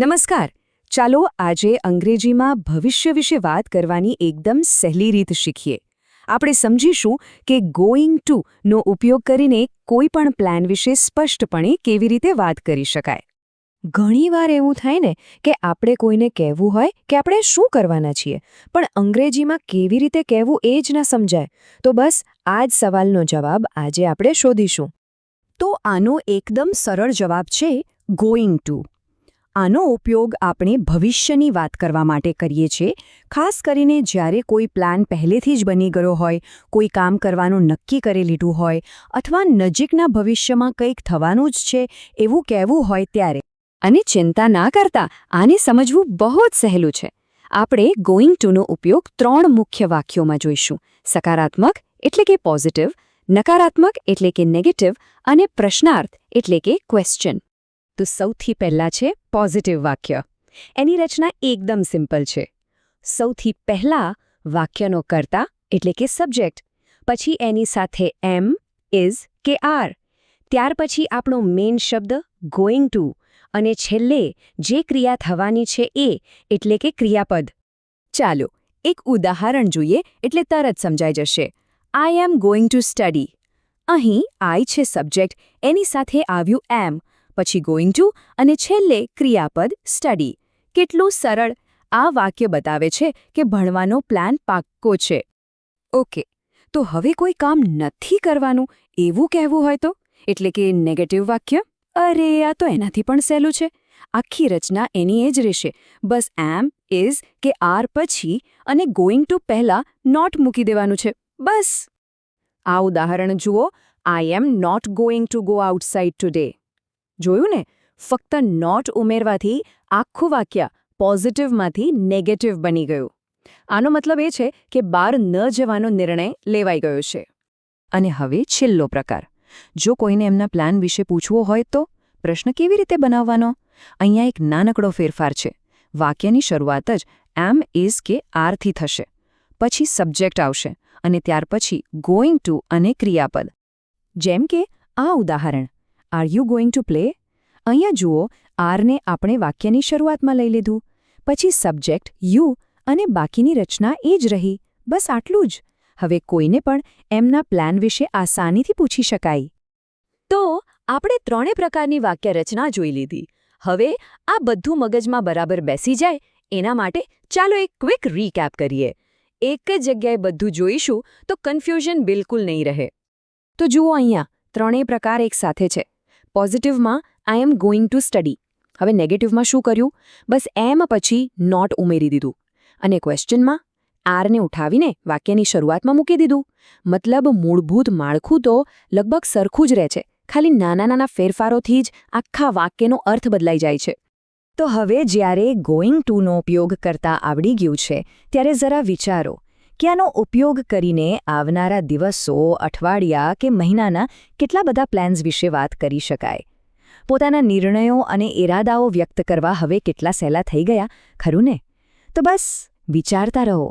નમસ્કાર. ચાલો આજે અંગ્રેજીમાં ભવિષ્ય વિશે વાત કરવાની એકદમ સહેલી રીત શીખીએ. આપણે સમજીશું કે ગોઈંગ ટુ નો ઉપયોગ કરીને કોઈ પણ પ્લાન વિશે સ્પષ્ટપણે કેવી રીતે વાત કરી શકાય. ઘણીવાર એવું થાય ને કે આપણે કોઈને કહેવું હોય કે આપણે શું કરવાના છીએ, પણ અંગ્રેજીમાં કેવી રીતે કહેવું એ જ ના સમજાય. તો બસ આ જ સવાલનો જવાબ આજે આપણે શોધીશું. તો આનો એકદમ સરળ જવાબ છે ગોઈંગ ટુ. આનો ઉપયોગ આપણે ભવિષ્યની વાત કરવા માટે કરીએ છીએ, ખાસ કરીને જ્યારે કોઈ પ્લાન પહેલેથી જ બની ગયો હોય, કોઈ કામ કરવાનું નક્કી કરી લીધું હોય અથવા નજીકના ભવિષ્યમાં કંઈક થવાનું જ છે એવું કહેવું હોય ત્યારે. અને ચિંતા ના કરતા આને સમજવું બહુ જ સહેલું છે. આપણે ગોઈંગ ટુનો ઉપયોગ 3 મુખ્ય વાક્યોમાં જોઈશું: સકારાત્મક એટલે કે પોઝિટિવ, નકારાત્મક એટલે કે નેગેટિવ અને પ્રશ્નાર્થ એટલે કે ક્વેશ્ચન. તો સૌથી પહેલા છે પોઝિટિવ વાક્ય. એની રચના એકદમ સિમ્પલ છે. સૌથી પહેલા વાક્યનો કર્તા એટલે કે સબ્જેક્ટ, પછી એની સાથે એમ, ઇઝ કે આર, ત્યાર પછી આપણો મેઇન શબ્દ ગોઈંગ ટુ અને છેલ્લે જે ક્રિયા થવાની છે એ એટલે કે ક્રિયાપદ. ચાલો એક ઉદાહરણ જોઈએ એટલે તરત સમજાઈ જશે. આઈ એમ ગોઈંગ ટુ સ્ટડી. અહીં આઈ છે સબ્જેક્ટ, એની સાથે આવ્યું એમ, પછી ગોઈંગ ટુ અને છેલ્લે ક્રિયાપદ સ્ટડી. કેટલું સરળ! આ વાક્ય બતાવે છે કે ભણવાનો પ્લાન પાક્કો છે. ઓકે, તો હવે કોઈ કામ નથી કરવાનું એવું કહેવું હોય તો, એટલે કે નેગેટિવ વાક્ય? અરે આ તો એનાથી પણ સહેલું છે. આખી રચના એની એ જ રહેશે. બસ એમ, ઇઝ કે આર પછી અને ગોઈંગ ટુ પહેલા નોટ મૂકી દેવાનું છે. બસ. આ ઉદાહરણ જુઓ. I am not going to go outside today. જોયું ને? ફક્ત નોટ ઉમેરવાથી આખું વાક્ય પોઝિટિવમાંથી નેગેટિવ બની ગયું. આનો મતલબ એ છે કે બહાર ન જવાનો નિર્ણય લેવાઈ ગયો છે. અને હવે છેલ્લો પ્રકાર. જો કોઈને એમના પ્લાન વિશે પૂછવો હોય તો પ્રશ્ન કેવી રીતે બનાવવાનો? અહીંયા એક નાનકડો ફેરફાર છે. વાક્યની શરૂઆત જ એમ, ઇઝ કે આરથી થશે. પછી સબ્જેક્ટ આવશે અને ત્યાર પછી ગોઈંગ ટુ અને ક્રિયાપદ. જેમ કે આ ઉદાહરણ, are you going to play? અહીંયા જુઓ, આરને આપણે વાક્યની શરૂઆતમાં લઈ લીધું, પછી સબ્જેક્ટ યુ અને બાકીની રચના એ જ રહી. બસ આટલું જ. હવે કોઈને પણ એમના પ્લાન વિશે આસાનીથી પૂછી શકાય. તો આપણે 3 પ્રકારની વાક્ય રચના જોઈ લીધી. હવે આ બધું મગજમાં બરાબર બેસી જાય એના માટે ચાલો એક ક્વિક રીકેપ કરીએ. એક જ જગ્યાએ બધું જોઈશું તો કન્ફ્યુઝન બિલકુલ નહીં રહે. તો જુઓ, અહીંયા 3 પ્રકાર એક સાથે છે. પોઝિટિવમાં આઈ એમ ગોઈંગ ટુ સ્ટડી. હવે નેગેટિવમાં શું કર્યું? બસ એમ પછી નોટ ઉમેરી દીધું. અને ક્વેશ્ચનમાં આરને ઉઠાવીને વાક્યની શરૂઆતમાં મૂકી દીધું. મતલબ મૂળભૂત માળખું તો લગભગ સરખું જ રહે છે, ખાલી નાના નાના ફેરફારોથી જ આખા વાક્યનો અર્થ બદલાઈ જાય છે. તો હવે જ્યારે ગોઈંગ ટુનો ઉપયોગ કરતા આવડી ગયું છે ત્યારે જરા વિચારો કે આનો ઉપયોગ કરીને આવનારા દિવસો, અઠવાડિયા કે મહિનાના કેટલા બધા પ્લાન્સ વિશે વાત કરી શકાય. પોતાના નિર્ણયો અને ઇરાદાઓ વ્યક્ત કરવા હવે કેટલા સહેલા થઈ ગયા, ખરું ને? તો બસ વિચારતા રહો.